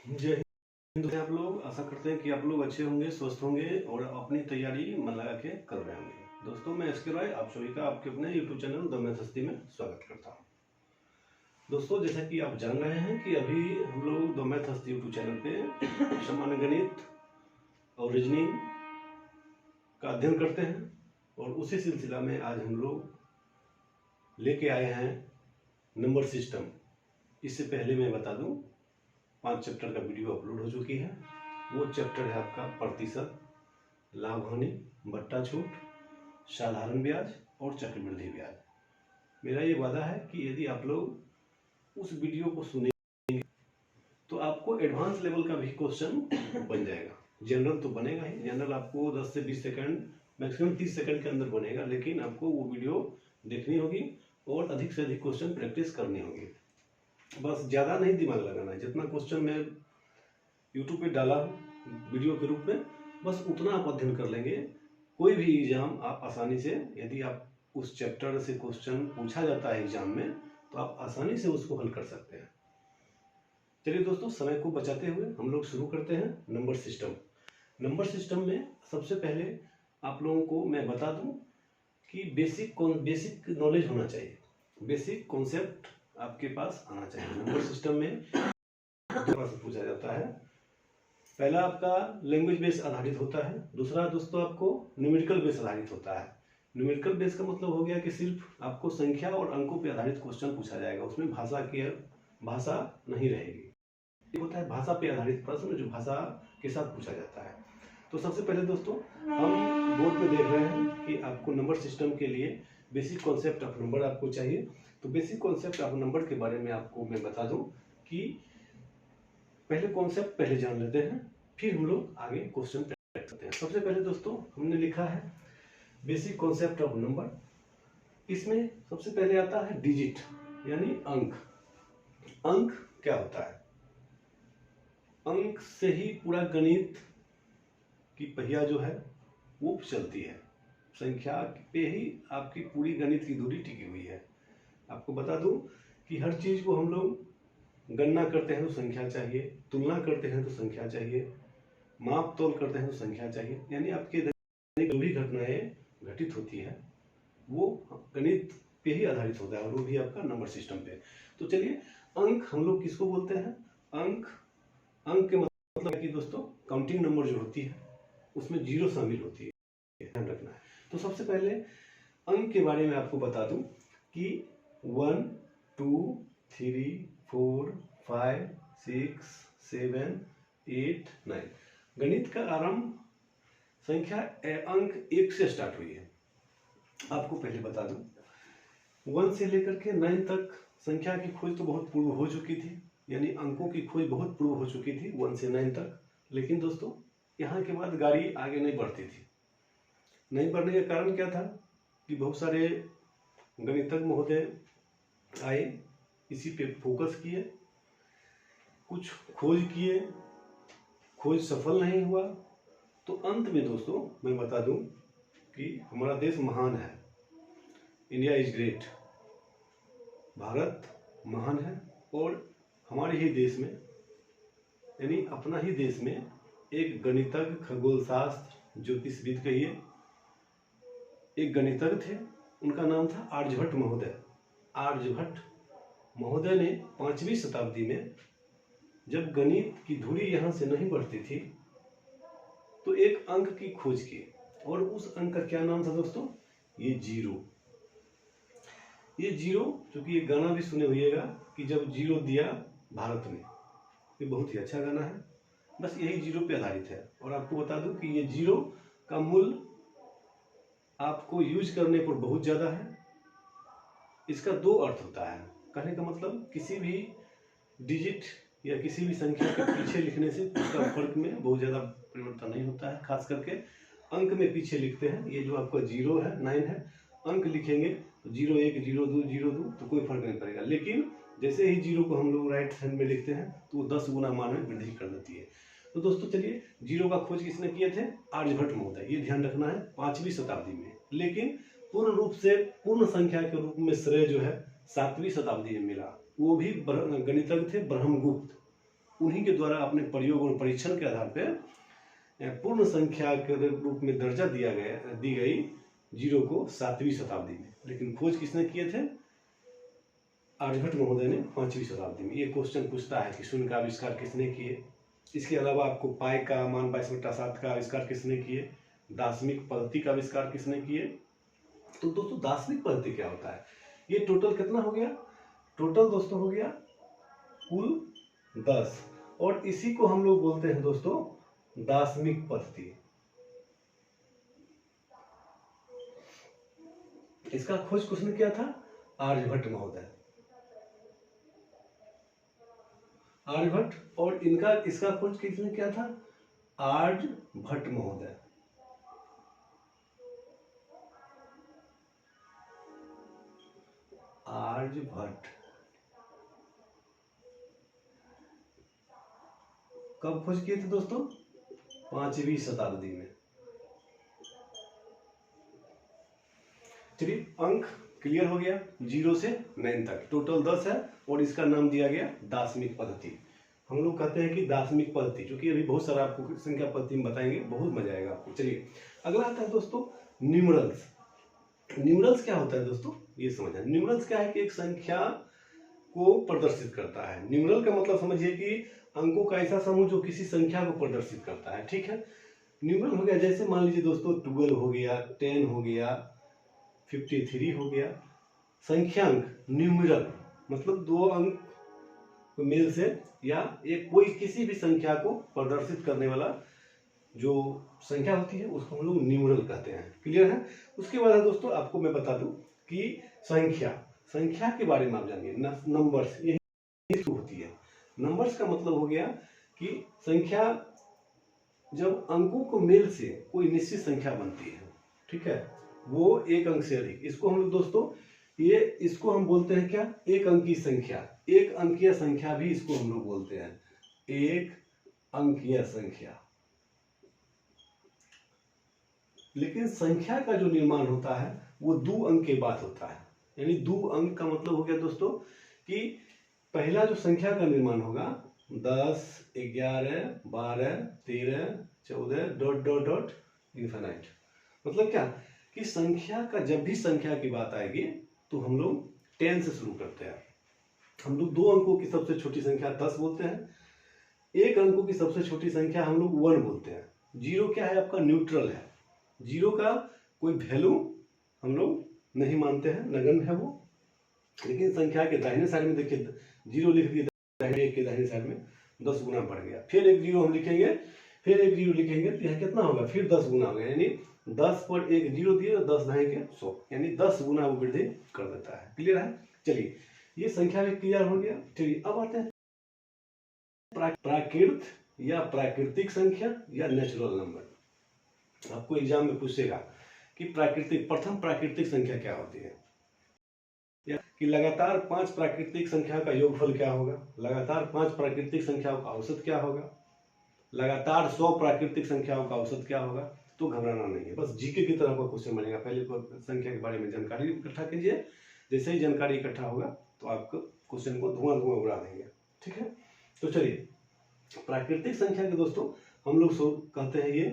जय हिंद। आप लोग आशा करते हैं कि आप लोग अच्छे होंगे, स्वस्थ होंगे और अपनी तैयारी मन लगा के कर रहे होंगे। दोस्तों, मैं एसके रॉय आप सभी का आपके अपने यूट्यूब चैनल द मैथ हस्ती में स्वागत करता हूं। दोस्तों, जैसा कि आप जान रहे हैं कि अभी हम लोग द मैथ हस्ती यूट्यूब चैनल पे सामान्य गणित और रीजनिंग का अध्ययन करते हैं और उसी सिलसिला में आज हम लोग लेके आए हैं नंबर सिस्टम। इससे पहले मैं बता दूं 5 चैप्टर का वीडियो अपलोड हो चुकी है। वो चैप्टर है आपका प्रतिशत, लाभ हानि, बट्टा छूट, साधारण ब्याज और चक्रवृद्धि ब्याज। मेरा ये वादा है कि यदि आप लोग उस वीडियो को सुनेंगे तो आपको एडवांस लेवल का भी क्वेश्चन बन जाएगा। जनरल तो बनेगा ही, जनरल आपको 10 से 20 सेकंड मैक्सिमम 30 सेकंड के अंदर बनेगा, लेकिन आपको वो वीडियो देखनी होगी और अधिक से अधिक क्वेश्चन प्रैक्टिस करनी होगी। बस ज़्यादा नहीं दिमाग लगाना है, जितना क्वेश्चन मैं यूट्यूब पे डाला वीडियो के रूप में बस उतना आप अध्ययन कर लेंगे। कोई भी एग्जाम आप आसानी से, यदि आप उस चैप्टर से क्वेश्चन पूछा जाता है एग्जाम में तो आप आसानी से उसको हल कर सकते हैं। चलिए दोस्तों, समय को बचाते हुए हम लोग शुरू करते हैं नंबर सिस्टम। नंबर सिस्टम में सबसे पहले आप लोगों को मैं बता दूं कि बेसिक नॉलेज होना चाहिए, बेसिक कॉन्सेप्ट आपके पास आना चाहिए। नंबर सिस्टम में थोड़ा सा पूछा जाता है। पहला आपका लैंग्वेज बेस आधारित होता है, दूसरा दोस्तों आपको न्यूमेरिकल बेस आधारित होता है। न्यूमेरिकल बेस का मतलब हो गया कि सिर्फ आपको संख्या और अंकों पे आधारित क्वेश्चन पूछा जाएगा, उसमें भाषा नहीं रहेगी। एक होता है भाषा पे आधारित प्रश्न, जो भाषा के साथ पूछा जाता है। तो सबसे पहले दोस्तों हम बोर्ड पे देख रहे हैं कि आपको नंबर सिस्टम के लिए बेसिक कॉन्सेप्ट ऑफ नंबर आपको चाहिए। तो बेसिक कॉन्सेप्ट ऑफ नंबर के बारे में आपको मैं बता दूं कि पहले कॉन्सेप्ट पहले जान लेते हैं, फिर हम लोग आगे क्वेश्चन करते हैं। सबसे पहले दोस्तों हमने लिखा है बेसिक कॉन्सेप्ट ऑफ नंबर। इसमें सबसे पहले आता है डिजिट यानी अंक। अंक क्या होता है? अंक से ही पूरा गणित की पहिया जो है वो चलती है। संख्या पे ही आपकी पूरी गणित की दूरी टिकी हुई है। आपको बता दूं कि हर चीज को हम लोग गणना करते हैं तो संख्या चाहिए, तुलना करते हैं तो संख्या चाहिए, माप तोल करते हैं तो संख्या चाहिए। यानी आपके जो भी घटनाएं घटित होती है वो गणित पे ही आधारित होता है और वो भी आपका नंबर सिस्टम पे। तो चलिए, अंक हम लोग किसको बोलते हैं? अंक के मतलब है कि दोस्तों काउंटिंग नंबर जो होती है उसमें जीरो शामिल होती है, ध्यान रखना है। तो सबसे पहले अंक के बारे में आपको बता दूं कि 1 2 3 4 5 6 7 8 9। गणित का आरंभ संख्या अंक 1 से स्टार्ट हुई है। आपको पहले बता दूं 1 से लेकर के 9 तक संख्या की खोज तो बहुत पूर्व हो चुकी थी, यानी अंकों की खोज बहुत पूर्व हो चुकी थी 1 से 9 तक। लेकिन दोस्तों यहाँ के बाद गाड़ी आगे नहीं बढ़ती थी। नहीं बढ़ने का कारण क्या था कि बहुत सारे गणितज्ञ महोदय आए, इसी पे फोकस किए, कुछ खोज किए, खोज सफल नहीं हुआ। तो अंत में दोस्तों मैं बता दूं कि हमारा देश महान है, इंडिया इज ग्रेट, भारत महान है। और हमारे ही देश में, यानी अपना ही देश में एक गणितज्ञ, खगोल शास्त्र, ज्योतिषविद कहिए, एक गणितज्ञ थे, उनका नाम था आर्यभट्ट महोदय। आर्यभट्ट महोदय ने 5वीं शताब्दी में जब गणित की धुरी यहाँ से नहीं बढ़ती थी तो एक अंक की खोज की, और उस अंक का क्या नाम था दोस्तों? ये जीरो। ये जीरो, चूंकि ये गाना भी सुने हुएगा कि जब जीरो दिया भारत ने, ये बहुत ही अच्छा गाना है। बस यही जीरो पे आधारित है। और आपको बता दूं कि ये जीरो का मूल्य आपको यूज करने पर बहुत ज्यादा है। इसका 2 अर्थ होता है। कहने का मतलब किसी भी डिजिट या किसी भी संख्या के पीछे लिखने से उसका फर्क में बहुत ज्यादा परिवर्तन नहीं होता है। खास करके अंक में पीछे लिखते हैं, ये जो आपका 0 है, 9 है, अंक लिखेंगे तो 0 1 0 2 0 2 तो कोई फर्क नहीं पड़ेगा। लेकिन जैसे ही 0 को हम लोग राइट हैंड में लिखते हैं तो वो 10 गुना मान में वृद्धि कर देती है। तो दोस्तों चलिए, 0 का खोज किसने किए थे? आर्यभट्ट महोदय। ये ध्यान रखना है, 5वीं शताब्दी में। लेकिन पूर्ण रूप से पूर्ण संख्या के रूप में श्रेय जो है 7वीं शताब्दी में मिला। वो भी गणितज्ञ थे ब्रह्मगुप्त। उन्हीं के द्वारा अपने प्रयोग और परीक्षण के आधार पर पूर्ण संख्या के रूप में दर्जा दी गई जीरो को 7वीं शताब्दी में। लेकिन खोज किसने किए थे? आर्यभट्ट महोदय ने 5वीं शताब्दी में। ये क्वेश्चन पूछता है कि शून्य का आविष्कार किसने किए। इसके अलावा आपको पाई का मान 22/7 का आविष्कार किसने किए, दार्शनिक पद्धति का आविष्कार किसने किए। तो दोस्तों दार्शनिक पद्धति क्या होता है? ये टोटल कितना हो गया? टोटल दोस्तों हो गया कुल 10, और इसी को हम लोग बोलते हैं दोस्तों दार्शनिक पद्धति। इसका खोज किसने किया था? आर्यभट्ट महोदय। आर्यभट्ट, और इसका खोज किसने किया था? आर्यभट्ट महोदय। आर्यभट्ट कब खोज किए थे दोस्तों? 5वीं शताब्दी में। चलिए अंक क्लियर हो गया, 0 से 9 तक टोटल 10 है, और इसका नाम दिया गया दार्शनिक पद्धति। हम लोग कहते हैं कि दार्शनिक पद्धति, क्योंकि अभी बहुत सारा आपको संख्या पद्धति में बताएंगे, बहुत मजा आएगा आपको। चलिए अगला आता है दोस्तों न्यूमरल्स। न्यूमरल्स क्या होता है दोस्तों, ये समझना। न्यूमरल्स क्या है कि एक संख्या को प्रदर्शित करता है। न्यूमरल का मतलब समझिए कि अंकों का ऐसा समूह जो किसी संख्या को प्रदर्शित करता है, ठीक है। न्यूमरल हो गया, जैसे मान लीजिए दोस्तों 12 हो गया, 10 हो गया, 53 हो गया। संख्यांक न्यूमरल मतलब 2 अंक मेल से या एक कोई किसी भी संख्या को प्रदर्शित करने वाला जो संख्या होती है उसको हम लोग न्यूमरल कहते हैं। क्लियर है? उसके बाद है दोस्तों आपको मैं बता दूं कि संख्या के बारे में आप जानिए। नंबर्स यही होती है। नंबर्स का मतलब हो गया कि संख्या जब अंकों को मेल से कोई निश्चित संख्या बनती है, ठीक है, वो एक अंक से अधिक, इसको हम लोग दोस्तों इसको हम बोलते हैं क्या? एक अंकीय संख्या। एक अंकीय संख्या भी इसको हम लोग बोलते हैं एक अंकीय संख्या। लेकिन संख्या का जो निर्माण होता है वो 2 अंक के बाद होता है। यानी 2 अंक का मतलब हो गया दोस्तों कि पहला जो संख्या का निर्माण होगा 10, 11, 12, 13, 14 डॉट डॉट डॉट इन्फिनाइट। मतलब क्या कि संख्या का जब भी संख्या की बात आएगी तो हम लोग 10 से शुरू करते हैं। हम लोग 2 अंकों की सबसे छोटी संख्या 10 बोलते हैं। एक अंकों की सबसे छोटी संख्या हम लोग 1 बोलते हैं। 0 क्या है? आपका न्यूट्रल है। 0 का कोई वैल्यू हम लोग नहीं मानते हैं, नगण्य है वो। लेकिन संख्या के दाहिने साइड में देखिए 0 लिख दिए, एक के दाहिने साइड में 10 गुना बढ़ गया। फिर एक 0 हम लिखेंगे, फिर एक 0 लिखेंगे तो यहाँ कितना होगा? फिर 10 गुना होगा। यानी 10 पर एक 0 दिए, 10 ढाई के 100, यानी 10 गुना वो वृद्धि कर देता है। क्लियर है? चलिए ये संख्या भी क्लियर हो गया। चलिए अब आते हैं प्राकृत या प्राकृतिक संख्या या नेचुरल नंबर। आपको एग्जाम में पूछेगा कि प्रथम प्राकृतिक संख्या क्या होती है, या कि लगातार 5 प्राकृतिक संख्या का योगफल क्या होगा, लगातार 5 प्राकृतिक संख्याओं का औसत क्या होगा, लगातार 100 प्राकृतिक संख्याओं का औसत क्या होगा। तो घबराना नहीं है, बस जीके की तरह का क्वेश्चन बनेगा। पहले संख्या के बारे में जानकारी इकट्ठा कीजिए, जैसे ही जानकारी इकट्ठा होगा तो आपको क्वेश्चन को धुआं उड़ा देंगे। ठीक है, तो चलिए प्राकृतिक संख्या के दोस्तों हम लोग कहते हैं ये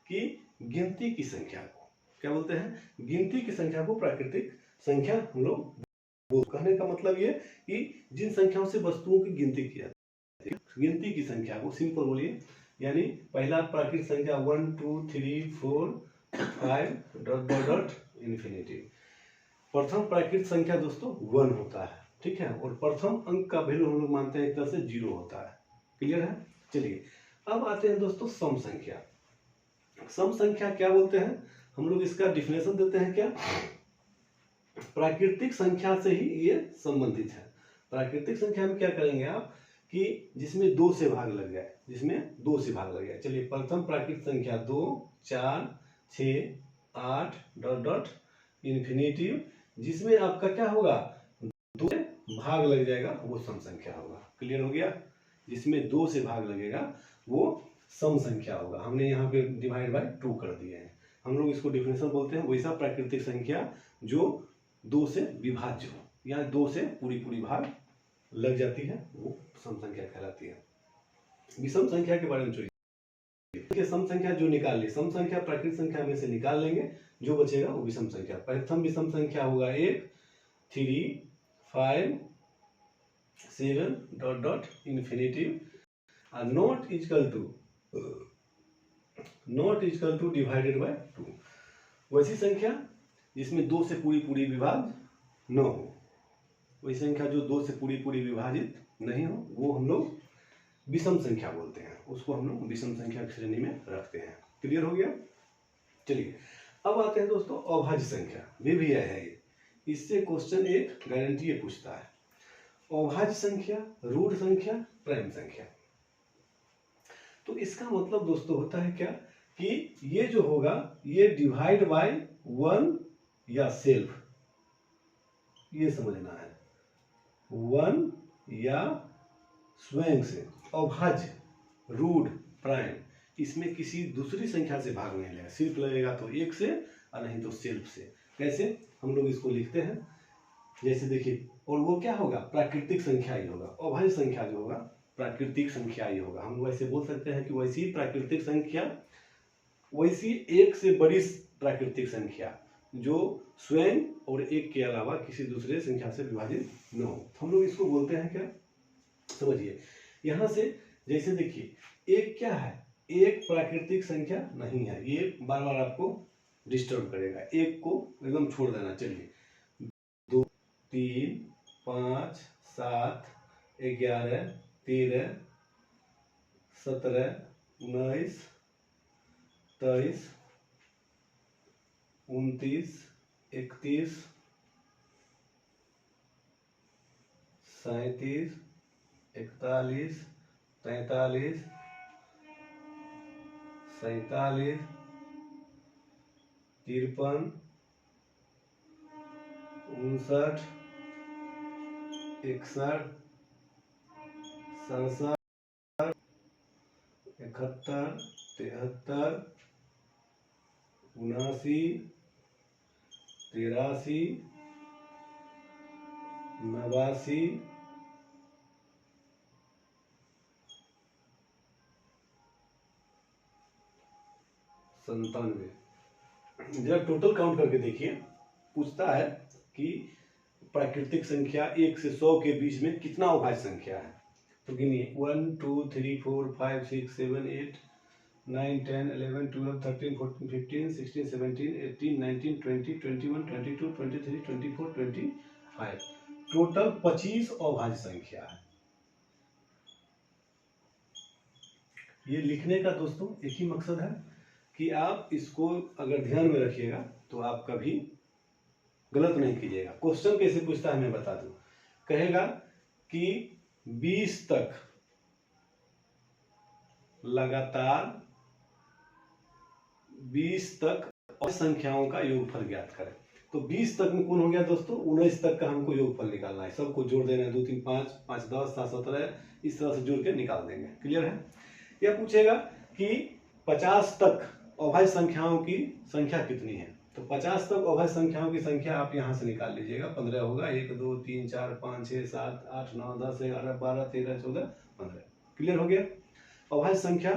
कि गिनती की संख्या को क्या बोलते हैं? गिनती की संख्या को प्राकृतिक संख्या हम लोग। कहने का मतलब ये कि जिन संख्याओं से वस्तुओं की गिनती की जाती है, गिनती की संख्या को सिंपल बोलिए। यानी पहला प्राकृतिक संख्या 1 2 3 4 5 डॉट डॉट डॉट इन्फिनिटी। प्रथम प्राकृतिक संख्या दोस्तों 1 होता है, ठीक है, और प्रथम अंक का वैल्यू हम लोग मानते हैं एक तरह से 0 होता है। क्लियर है? चलिए अब आते हैं दोस्तों सम संख्या। सम संख्या क्या बोलते हैं? हम लोग इसका डिफिनेशन देते हैं क्या? प्राकृतिक संख्या से ही ये संबंधित है। प्राकृतिक संख्या में क्या करेंगे आप कि जिसमें 2 से भाग लग जाए, जिसमें 2 से भाग लग जाए। चलिए प्रथम प्राकृतिक संख्या 2 4 6 8 डॉट डॉट इन्फिनिटी, जिसमें आपका क्या होगा? 2 से भाग लग जाएगा, वो सम संख्या होगा। क्लियर हो गया? जिसमें 2 से भाग लगेगा वो सम संख्या होगा। हमने यहाँ पे डिवाइड बाय 2 कर दिए हैं। हम लोग इसको डिफिनेशन बोलते हैं वैसा प्राकृतिक संख्या जो 2 से विभाज्य हो या 2 से पूरी भाग लग जाती है, वो सम संख्या कहलाती है। विषम संख्या के बारे में चलिए, सम संख्या जो निकाल ली, सम संख्या प्राकृतिक संख्या में से निकाल लेंगे, जो बचेगा वो विषम संख्या। प्रथम विषम संख्या होगा 1 3 5 7 dot dot infinitive not equal two divided by 2। वैसी संख्या जिसमें 2 से पूरी पूरी विभाज्य न हो, वही संख्या जो 2 से पूरी पूरी विभाजित नहीं हो, वो हम लोग विषम संख्या बोलते हैं, उसको हम लोग विषम संख्या की श्रेणी में रखते हैं। क्लियर हो गया? चलिए अब आते हैं दोस्तों अभाज्य संख्या। भी है ये, इससे क्वेश्चन एक गारंटी ये पूछता है, अभाज्य संख्या, रूट संख्या, प्राइम संख्या। तो इसका मतलब दोस्तों होता है क्या कि ये जो होगा ये डिवाइड बाय 1 या सेल्फ, ये समझना है, 1 या स्वयं से। अभाज्य, रूट, प्राइम, इसमें किसी दूसरी संख्या से भाग नहीं लगेगा, सिर्फ लगेगा तो 1 से और नहीं तो सेल्फ से। कैसे हम लोग इसको लिखते हैं, जैसे देखिए, और वो क्या होगा, प्राकृतिक संख्या ही होगा। अभाज्य संख्या जो होगा प्राकृतिक संख्या ही होगा। हम वैसे बोल सकते हैं कि वैसी प्राकृतिक संख्या, वैसी 1 से बड़ी प्राकृतिक संख्या जो स्वयं और 1 के अलावा किसी दूसरे संख्या से विभाजित न हो, हम लोग इसको बोलते हैं क्या, समझिए। यहां से जैसे देखिए, 1 क्या है, 1 प्राकृतिक संख्या नहीं है, ये बार बार आपको डिस्टर्ब करेगा, 1 को एकदम छोड़ देना। चलिए 2 3 5 7 11 13 17 19 23 29 31 37 41 43 47 53 59 61 67 71 73 79 83 89 97। जब टोटल काउंट करके देखिए, पूछता है कि प्राकृतिक संख्या 1 से 100 के बीच में कितना अभाज्य संख्या है, तो गिनिए 1 2 3 4 5 6 7 8 9 10 11 12 13 14 15 16 17 18 19 20 21 22 23 24 25, टोटल 25 अभाज्य संख्या है। ये लिखने का दोस्तों एक ही मकसद है कि आप इसको अगर ध्यान में रखिएगा तो आप कभी गलत नहीं कीजिएगा। क्वेश्चन कैसे पूछता है मैं बता दूं, कहेगा कि 20 तक लगातार 20 तक संख्याओं का योगफल ज्ञात करें। तो 20 तक में कौन हो गया दोस्तों, 19 तक का हमको योगफल निकालना है, सबको जोड़ देना है, 2 3 5 5 10 7 17, इस तरह से जोड़ के निकाल देंगे। क्लियर है? यह पूछेगा कि 50 तक अभाज्य संख्याओं की संख्या कितनी है, तो 50 तक अभाज्य संख्याओं की संख्या आप यहां से निकाल लीजिएगा। 15 होगा, 1 2 3 4 5 6 7 8 9 10 11 12 13 14 15। क्लियर हो गया? अभाज्य संख्या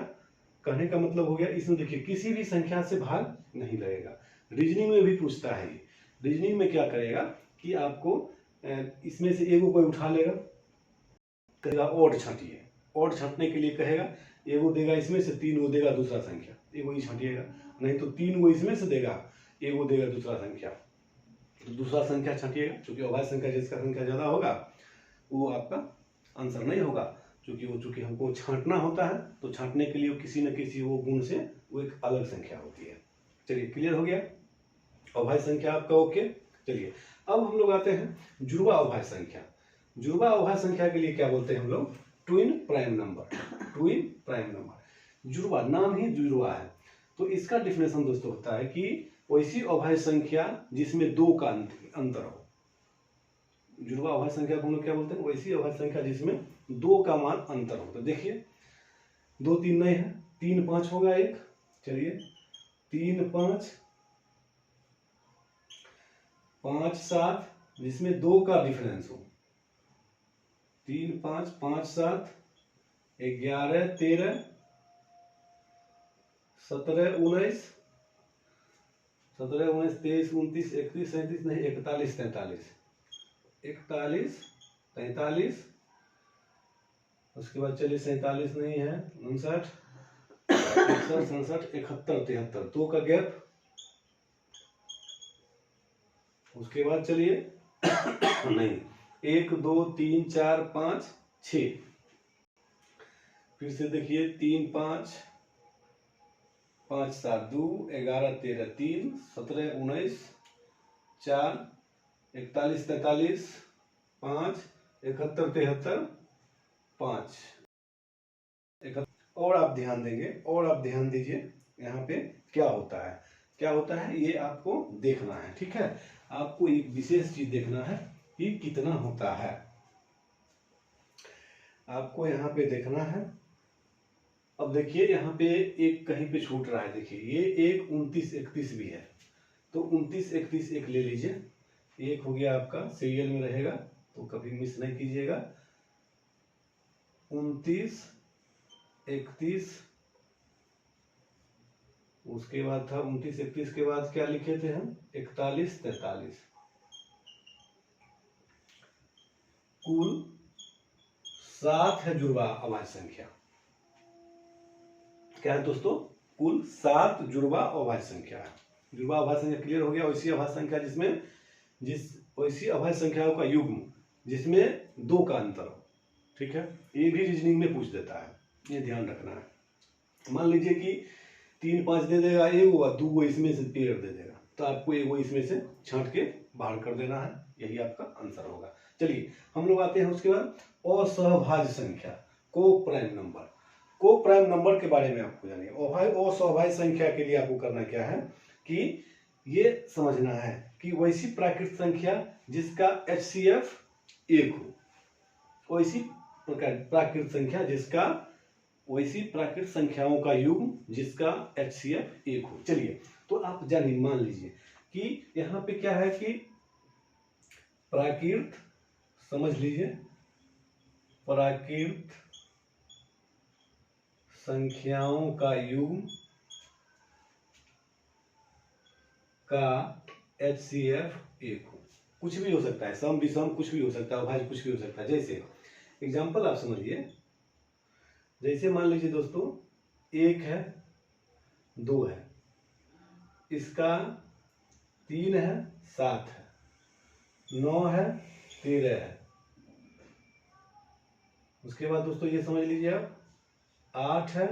कहने का मतलब हो गया, इसमें देखिए किसी भी संख्या से भाग नहीं लगेगा। रीजनिंग में भी पूछता है ये। रीजनिंग में क्या करेगा कि आपको इसमें से एगो कोई उठा लेगा, कहेगा ओड छांटिए, ओड छांटने के लिए कहेगा, एगो देगा इसमें से, 3 गो देगा दूसरा संख्या, एगो ही छांटिएगा, नहीं तो 3 गो इसमें से देगा, एगो देगा दूसरा संख्या, तो दूसरा संख्या छांटिएगा। क्योंकि अभाज्य संख्या जिसका संख्या ज्यादा होगा वो आपका आंसर नहीं होगा, चूंकि हमको छांटना होता है, तो छांटने के लिए किसी न किसी वो गुण से वो एक अलग संख्या होती है। चलिए क्लियर हो गया? अभाज्य संख्या आपका ओके। चलिए अब हम लोग आते हैं जुड़वा अभाज्य संख्या। जुड़वा अभाज्य संख्या के लिए क्या बोलते हैं हम लोग, twin prime number. Twin prime number, जुड़वा, नाम ही जुड़वा है। तो इसका डिफिनेशन दोस्तों होता है कि वैसी अभाज्य संख्या जिसमें 2 का अंतर हो। जुड़वा अभाज्य संख्या को हम लोग क्या बोलते हैं, वैसी अभाज्य संख्या जिसमें 2 का मान अंतर हो। तो देखिए 2 3 नहीं है, 3 5 होगा एक। चलिए 3 5 5 7, जिसमें 2 का डिफरेंस हो, 3 5 5 7 11 13 17 19 17 19 23 29 31 37 नहीं 41 43 41 43। उसके बाद चलिए 47 नहीं है, 59 61 67 71 73 दो का गैप। उसके बाद चलिए नहीं 1 2 3 4 5 6, फिर से देखिए 3 5 5 7 2 11 13 3 17 19 4 41 43 5 71 73 5। और आप ध्यान देंगे और आप ध्यान दीजिए यहाँ पे क्या होता है, क्या होता है ये आपको देखना है। ठीक है, आपको एक विशेष चीज देखना है कि कितना होता है, आपको यहाँ पे देखना है। अब देखिए यहाँ पे एक कहीं पे छूट रहा है, देखिए ये एक 29 31 भी है, तो 29 31 एक ले लीजिए, एक हो गया आपका सीरियल में रहेगा तो कभी मिस नहीं कीजिएगा। 29 31, उसके बाद था 29 31 के बाद क्या लिखे थे हम 41 43। कुल 7 है जुड़वा अभाज्य संख्या। क्या है दोस्तों, कुल 7 जुड़वा अभाज्य संख्या है। जुड़वा अभाज्य संख्या क्लियर हो गया। वैसी अभाज्य संख्या जिसमें वैसी अभाज्य संख्याओं का युग्म जिसमें 2 का अंतर हो। ठीक है, ये भी रीजनिंग में पूछ देता है, ये ध्यान रखना है। मान लीजिए कि 3 5 दे देगा एक हुआ, 2 इसमें से पेड़ दे देगा, तो आपको एक वो इसमें से छांट के बाहर कर देना है, यही आपका आंसर होगा। चलिए हम लोग आते हैं उसके बाद असहभाज्य संख्या, को प्राइम नंबर। को प्राइम नंबर के बारे में आपको जानिए। असहभाज्य संख्या के लिए आपको करना क्या है कि ये समझना है कि वैसी प्राकृत संख्या जिसका HCF 1 हो, वैसी प्राकृत संख्या जिसका वैसी प्राकृत संख्याओं का युग्म जिसका HCF 1 हो। चलिए तो आप जानिए, मान लीजिए कि यहाँ पे क्या है कि प्राकृत, समझ लीजिए प्राकृत संख्याओं का युग्म का HCF 1 हो। कुछ भी हो सकता है, सम विषम कुछ भी हो सकता है, अभाज्य कुछ भी हो सकता है। जैसे एग्जाम्पल आप समझिए, जैसे मान लीजिए दोस्तों 1 है 2 है, इसका 3 है 7 है, 9 है 13 है। उसके बाद दोस्तों ये समझ लीजिए आप 8 है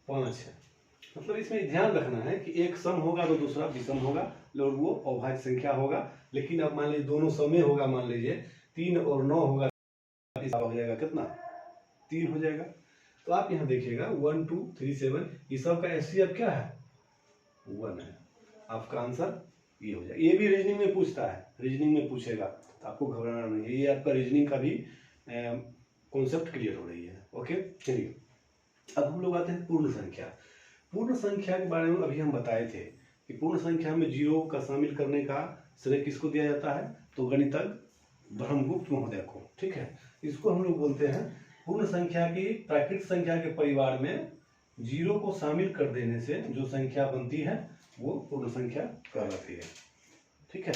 5 है। मतलब इसमें ध्यान रखना है कि एक सम होगा तो दूसरा विषम होगा और वो अभाज्य संख्या होगा। लेकिन अब मान लीजिए दोनों समय होगा, मान लीजिए 3 और 9 होगा, हो जाएगा कितना 3 हो जाएगा। तो आप यहाँ देखिएगा 1 2 3 7, ये सब का HCF क्या है 1 है। आपका आंसर ये हो जाएगा। ये भी रीजनिंग में पूछता है, रीजनिंग में पूछेगा तो आपको घबराना नहीं है। ये आपका रीजनिंग का भी कॉन्सेप्ट क्लियर हो रही है। ओके चलिए अब हम लोग आते हैं पूर्ण संख्या। पूर्ण संख्या के बारे में अभी हम बताए थे कि पूर्ण संख्या में 0 का शामिल करने का श्रेय किसको दिया जाता है, तो गणितज्ञ ब्रह्मगुप्त महोदय को। ठीक है, इसको हम लोग बोलते हैं पूर्ण संख्या की प्राकृत संख्या के परिवार में 0 को शामिल कर देने से जो संख्या बनती है वो पूर्ण संख्या कहलाती है। ठीक है,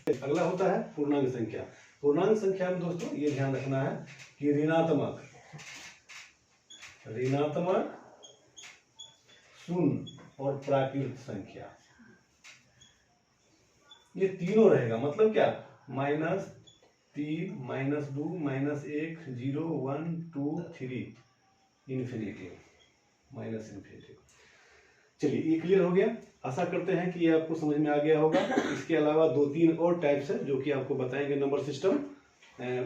अगला होता है पूर्णांक संख्या। पूर्णांक संख्या में दोस्तों ये ध्यान रखना है कि ऋणात्मक, शून्य और प्राकृत संख्या, ये तीनों रहेगा। मतलब क्या, -3 -2 -1 0 1 2 3 इन्फिनिटी माइनस इन्फिनिटी। चलिए ये क्लियर हो गया। आशा करते हैं कि ये आपको समझ में आ गया होगा। इसके अलावा 2-3 और टाइप्स है जो कि आपको बताएंगे नंबर सिस्टम।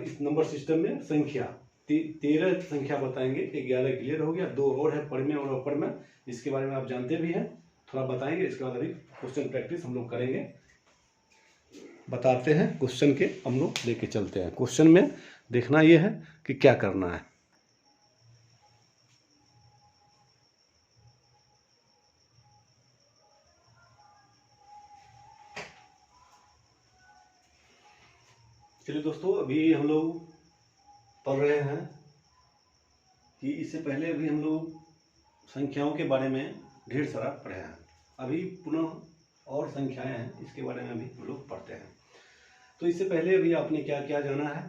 इस नंबर सिस्टम में संख्या 13 संख्या बताएंगे। 11 क्लियर हो गया, 2 और है परिमेय और अपरिमेय, इसके बारे में आप जानते भी हैं, थोड़ा बताएंगे। इसके बाद अभी क्वेश्चन प्रैक्टिस हम लोग करेंगे, बताते हैं क्वेश्चन के हम लोग लेके चलते हैं। क्वेश्चन में देखना यह है कि क्या करना है। चलिए दोस्तों अभी हम लोग पढ़ रहे हैं कि इससे पहले भी हम लोग संख्याओं के बारे में ढेर सारा पढ़े हैं। अभी पुनः और संख्याएं हैं, इसके बारे में भी हम लोग पढ़ते हैं। तो इससे पहले अभी आपने क्या क्या जाना है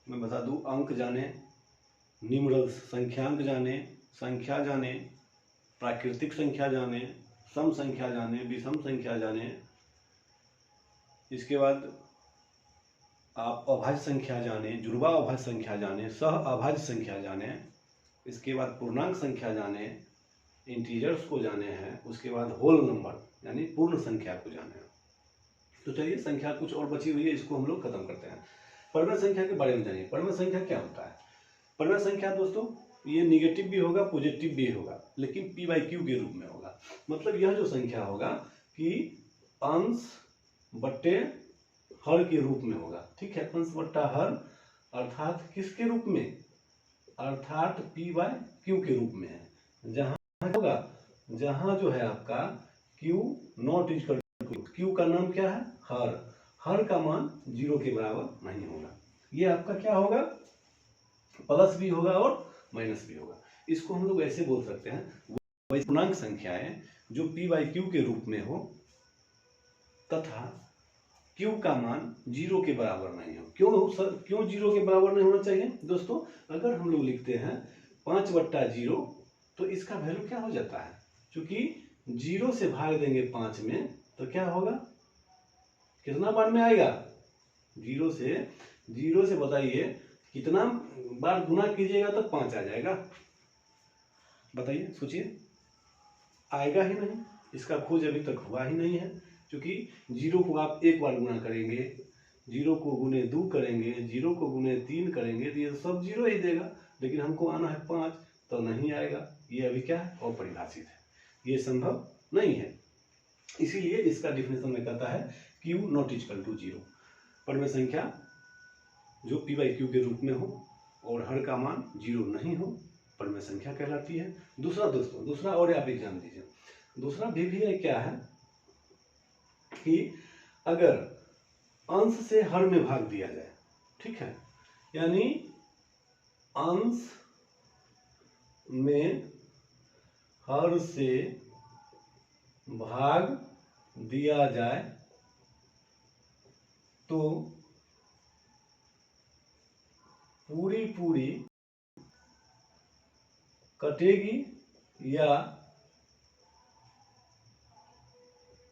मैं बता दूं। अंक जाने, निम्न संख्यांक जाने, संख्या जाने, प्राकृतिक संख्या जाने, सम संख्या जाने, विषम संख्या जाने, इसके बाद आप अभाज्य संख्या जाने, जुड़वा अभाज्य संख्या जाने, सह अभाज्य संख्या जाने, इसके बाद पूर्णांक संख्या जाने, इंटीजर्स को जाने हैं, उसके बाद होल नंबर यानी पूर्ण संख्या को जाने हैं। तो चलिए संख्या कुछ और बची हुई है, इसको हम लोग खत्म करते हैं। परिमेय संख्या के बारे में जानिए। परिमेय संख्या क्या होता है? परिमेय संख्या दोस्तों ये निगेटिव भी होगा, पॉजिटिव भी होगा, लेकिन पी बाई क्यू के रूप में होगा। मतलब यह जो संख्या होगा कि अंश बट्टे हर के रूप में होगा। ठीक है, अंश बट्टा हर अर्थात किसके रूप में? अर्थात पी बाई क्यू के रूप में है। जहां होगा, जहां जो है आपका Q not equal to, Q का नाम क्या है? हर। हर का मान 0 के बराबर नहीं होगा। ये आपका क्या होगा? प्लस भी होगा और माइनस भी होगा। इसको हम लोग ऐसे बोल सकते हैं, वही पूर्णांक संख्याएं जो पी बाई क्यू के रूप में हो तथा क्यू का मान 0 के बराबर नहीं हो। क्यों सर, क्यों 0 के बराबर नहीं होना चाहिए दोस्तों? अगर हम लोग लिखते हैं 5/0 तो इसका वैल्यू क्या हो जाता है? क्योंकि 0 से भाग देंगे 5 में तो क्या होगा? कितना बार में आएगा? 0 से बताइए कितना बार गुना कीजिएगा तो 5 आ जाएगा? बताइए, सोचिए। आएगा ही नहीं। इसका खोज अभी तक हुआ ही नहीं है, क्योंकि 0 को आप एक बार गुना करेंगे, 0 को गुने 2 करेंगे, 0 को गुने 3 करेंगे तो ये सब 0 ही देगा। लेकिन हमको आना है 5 तो नहीं आएगा। ये अभी क्या है? अपरिभाषित है, ये संभव नहीं है। इसीलिए इसका डिफिनेशन में कहता है क्यू नॉट इक्वल टू 0। परिमेय संख्या जो पी बाई क्यू के रूप में हो और हर का मान 0 नहीं हो, परिमेय संख्या कहलाती है। दूसरा दोस्तों, दूसरा और आप एग्जाम दीजिए। दूसरा भी क्या है कि अगर अंश से हर में भाग दिया जाए, ठीक है, यानी अंश में हर से भाग दिया जाए तो पूरी कटेगी या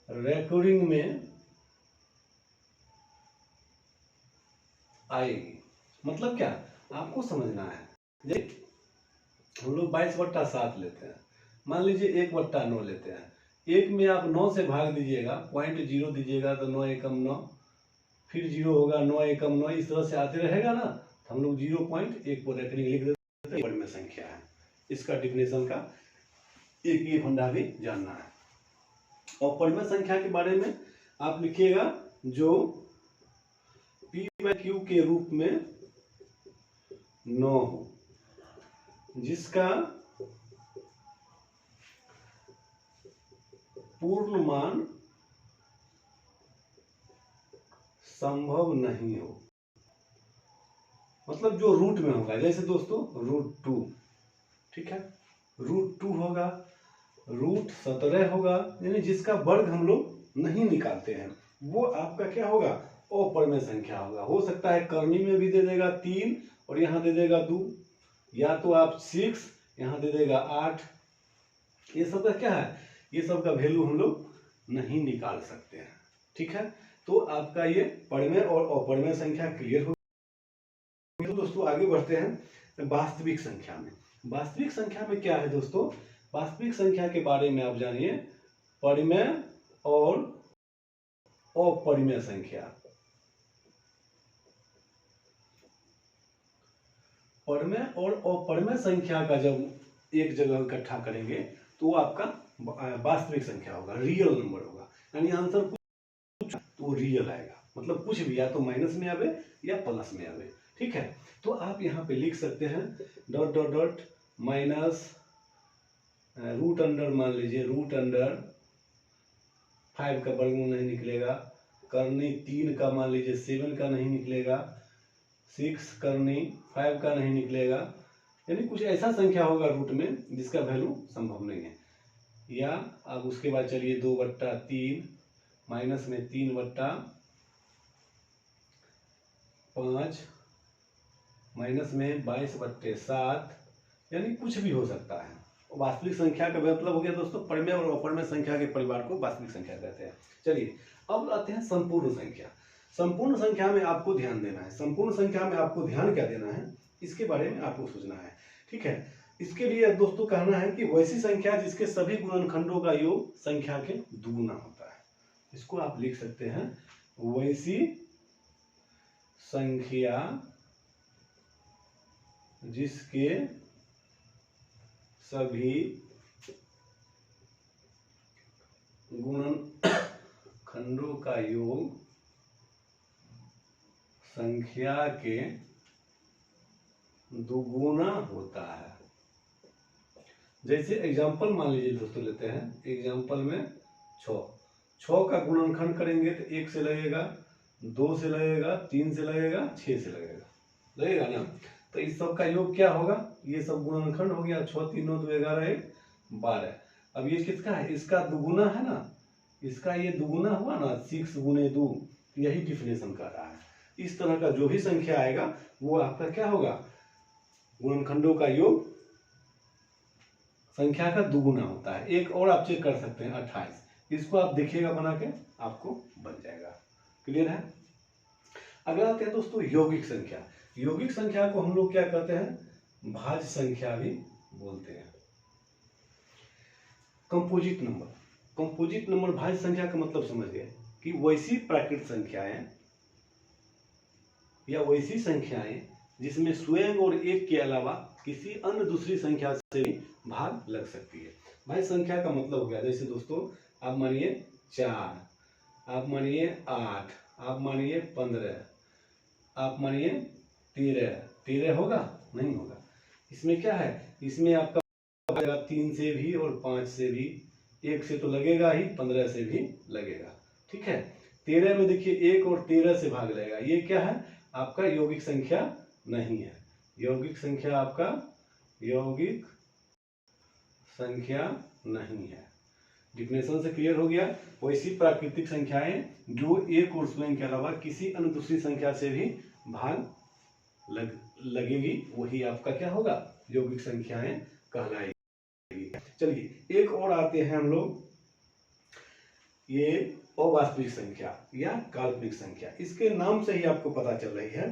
रेकॉर्डिंग में आएगी। मतलब क्या आपको समझना है। जैसे हम लोग 22/7 लेते हैं, मान लीजिए 1/9 लेते हैं। 1 में आप 9 से भाग दीजिएगा, 0.0 दीजिएगा तो 9 एकम 9, फिर 0 होगा, 9 एकम 9, इस तरह से आते रहेगा ना। तो हम लोग 0.1 पर रेकॉर्डिंग लिख देते हैं। परिमेय संख्या है। इसका डिफिनेशन का एक ये फंडा भी जानना है। और परिमेय संख्या के बारे में आप लिखिएगा जो पी बाई क्यू के रूप में 9 हो, जिसका पूर्ण मान संभव नहीं हो। मतलब जो रूट में होगा, जैसे दोस्तों √2, ठीक है, √2 होगा, √17 होगा, यानी जिसका वर्ग हम लोग नहीं निकालते हैं, वो आपका क्या होगा? अपरिमेय संख्या होगा। हो सकता है करनी में भी दे देगा 3 और यहाँ दे देगा 2, या तो आप 6 यहाँ दे देगा 8। ये सब का क्या है? ये सब का वैल्यू हम लोग नहीं निकाल सकते हैं। ठीक है, तो आपका ये परिमेय और अपरिमेय संख्या क्लियर हो। तो दोस्तों आगे बढ़ते हैं वास्तविक संख्या में। वास्तविक संख्या में क्या है दोस्तों? वास्तविक संख्या के बारे में आप जानिए, परिमेय और अपरिमेय संख्या। परिमेय और अपरिमेय संख्या का जब एक जगह इकट्ठा करेंगे तो आपका वास्तविक संख्या होगा, रियल नंबर होगा। यानी आंसर कुछ तो रियल आएगा, मतलब कुछ भी, या तो माइनस में आवे या प्लस में आवे। ठीक है, तो आप यहाँ पे लिख सकते हैं dot dot dot minus root under, मान लीजिए रूट अंडर 5 का वर्गमूल नहीं निकलेगा, करनी 3 का मान लीजिए 7 का नहीं निकलेगा, 6 करनी 5 का नहीं निकलेगा, यानी कुछ ऐसा संख्या होगा रूट में जिसका वैल्यू संभव नहीं है। या अब उसके बाद चलिए 2/3 माइनस में 3/5 माइनस में 22/7, यानी कुछ भी हो सकता है। वास्तविक संख्या का मतलब हो गया दोस्तों परिमेय और अपरिमेय संख्या के परिवार को वास्तविक संख्या कहते हैं। चलिए अब आते हैं संपूर्ण संख्या। संपूर्ण संख्या में आपको ध्यान देना है। संपूर्ण संख्या में आपको ध्यान क्या देना है, इसके बारे में आपको सोचना है। ठीक है, इसके लिए दोस्तों कहना है कि वैसी संख्या जिसके सभी गुणनखंडों का योग संख्या के दुगुना होता है। इसको आप लिख सकते हैं, वैसी संख्या जिसके सभी गुणनखंडों का योग संख्या के दुगुना होता है। जैसे एग्जाम्पल मान लीजिए दोस्तों लेते हैं, एग्जाम्पल में 6 का गुणनखंड करेंगे तो 1 से लगेगा, 2 से लगेगा, 3 से लगेगा, 6 से लगेगा ना। तो इस सब का योग क्या होगा, ये सब गुणनखंड हो गया। 6 3 9 2 11 1 12। अब ये किसका है, इसका दुगुना है ना, इसका ये दुगुना हुआ ना, 6 गुने 2, यही डिफिनेशन कर रहा है। इस तरह का जो भी संख्या आएगा वो आपका क्या होगा, गुणनखंडों का योग संख्या का दुगुना होता है। एक और आप चेक कर सकते हैं 28, इसको आप देखिएगा बना के, आपको बन जाएगा। क्लियर है। अगला आते हैं दोस्तों यौगिक संख्या। यौगिक संख्या को हम लोग क्या कहते हैं, भाज्य संख्या भी बोलते हैं। कंपोजिट नंबर, कंपोजिट नंबर भाज्य संख्या का मतलब समझ गए कि वैसी प्राकृत संख्याएं या वैसी संख्याएं जिसमें स्वयं और एक के अलावा किसी अन्य दूसरी संख्या से भी भाग लग सकती है। भाज्य संख्या का मतलब हो गया, जैसे दोस्तों आप मानिए 4, आप मानिए 8, आप मानिए 15, आप मानिए 13 होगा, नहीं होगा। इसमें क्या है, इसमें आपका 3 से भी और 5 से भी, 1 से तो लगेगा ही, 15 से भी लगेगा। ठीक है, 13 में देखिए 1 और 13 से भाग लगेगा, ये क्या है आपका यौगिक संख्या नहीं है। यौगिक संख्या आपका यौगिक संख्या नहीं है। डिफिनेशन से क्लियर हो गया। वैसी प्राकृतिक संख्याएं जो एक और स्वयं के अलावा किसी अन्य दूसरी संख्या से भी भाग लगेगी, वही आपका क्या होगा, यौगिक संख्याएं कहलाएगी। चलिए एक और आते हैं हम लोग, ये अवास्तविक संख्या या काल्पनिक संख्या। इसके नाम से ही आपको पता चल रही है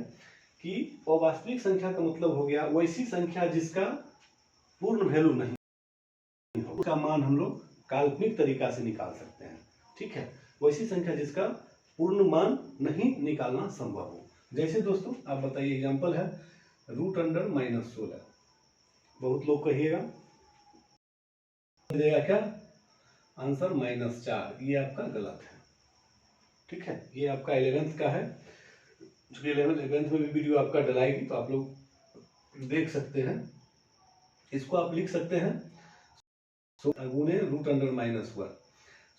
कि अवास्तविक संख्या का मतलब हो गया वैसी संख्या जिसका पूर्ण वैल्यू नहीं हो, उसका मान हम लोग काल्पनिक तरीका से निकाल सकते हैं। ठीक है, वैसी संख्या जिसका पूर्ण मान नहीं निकालना संभव हो। जैसे दोस्तों आप बताइए, एग्जांपल है √16। बहुत लोग कहिएगा देगा क्या आंसर -4, ये आपका गलत है। ठीक है, ये आपका 11th का है, जो 11th में भी वीडियो आपका डलाएगी तो आप लोग देख सकते हैं। इसको आप लिख सकते हैं 16 गुने √(-1).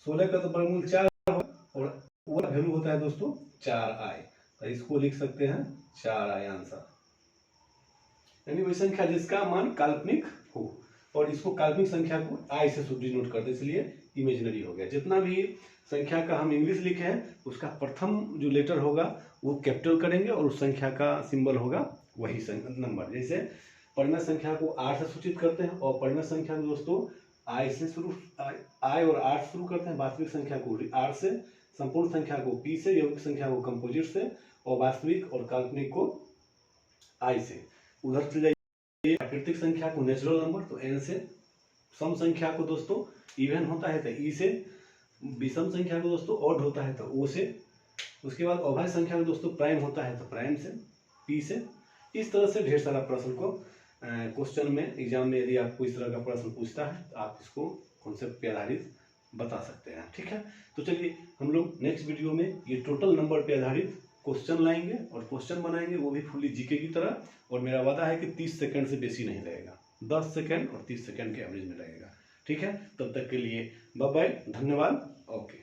16 का तो वर्गमूल 4 और वो वैल्यू होता है दोस्तों 4i, तो इसको लिख सकते हैं 4i आंसर। यानी वही संख्या जिसका मान काल्पनिक हो, और इसको काल्पनिक संख्या को i से डिनोट करते, इसलिए इमेजिनरी हो गया। जितना भी संख्या का हम इंग्लिश लिखे हैं उसका प्रथम जो लेटर होगा वो कैपिटल करेंगे और उस संख्या का सिंबल होगा वही नंबर। जैसे परिमेय संख्या को 8 से सूचित करते हैं और परिमेय संख्या को दोस्तों i से शुरू, i और 8 शुरू करते हैं। वास्तविक संख्या को r से, संपूर्ण संख्या को p से, यौगिक संख्या को कंपोजिट से, और वास्तविक और काल्पनिक को i से। उधर से जाइए प्राकृतिक संख्या को नेचुरल नंबर तो n से, सम संख्या को दोस्तों इवन होता है तो ई से, विषम संख्या को दोस्तों ऑड होता है तो ओ से, उसके बाद अभाज्य संख्या को दोस्तों प्राइम होता है तो प्राइम से, पी से। इस तरह से ढेर सारा प्रश्न को क्वेश्चन में एग्जाम में यदि आपको इस तरह का प्रश्न पूछता है तो आप इसको कॉन्सेप्ट पे आधारित बता सकते हैं। ठीक है, तो चलिए हम लोग नेक्स्ट वीडियो में ये टोटल नंबर पे आधारित क्वेश्चन लाएंगे और क्वेश्चन बनाएंगे, वो भी फुल्ली जीके की तरह। और मेरा वादा है कि 30 सेकंड से बेसी नहीं लगेगा, 10 सेकंड और 30 सेकंड के एवरेज में लगेगा। ठीक है, तब तक के लिए बाय बाय, धन्यवाद, ओके।